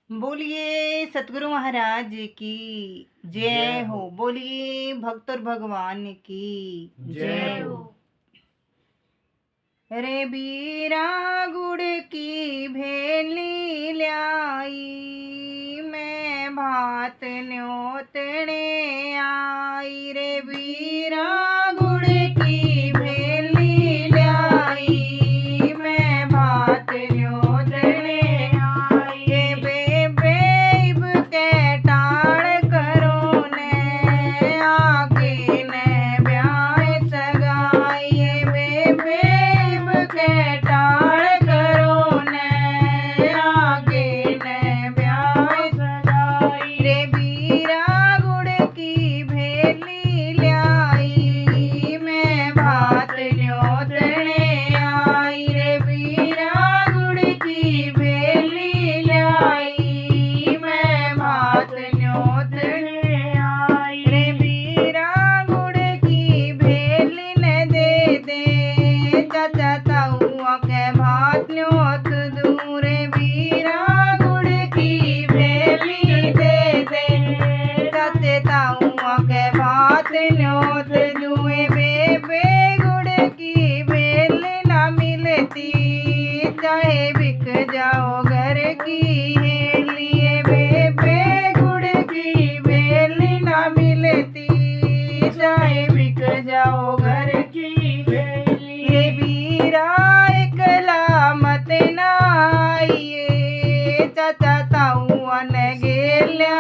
बोलिए सतगुरु महाराज की जय जय हो। हो। बोलिए भक्त और भगवान की जय जय हो। हो। रे बीरा गुड़ की भेली ल्याई, मैं भात न्योतने आई। रे बीरा गुड़ की भेली ल्याई, मैं भात न्योतने आई। ये बेबे इब के टाड़ करो ने, आगे ने ब्याह सगाई। ये बेबे इब के टाड़ करो ने, आगे ने ब्याह सगाई। रे बीरा गुड़ की भेली ल्याई, मैं भात न्योतने आई। रे बीरा गुड़ की भेली ल्याई, मैं भात न्योतने आई। रे बीरा गुड़ की भेली ने दे चाचा ताऊआ के भात न्योत दूं। रे बीरा गुड़ की भेली दे चाचे ताऊआ के भात न्योत दूं। ए बेबे गुड़ की भेली ना मिलती, चाहे बिक जाओ घर की हेली। ए बेबे गुड़ की भेली ना मिलती, चाहे बिक जाओ घर की हेली। रे बीरा एकला मत ना आइए, चाचा ताऊआ ने गेल्या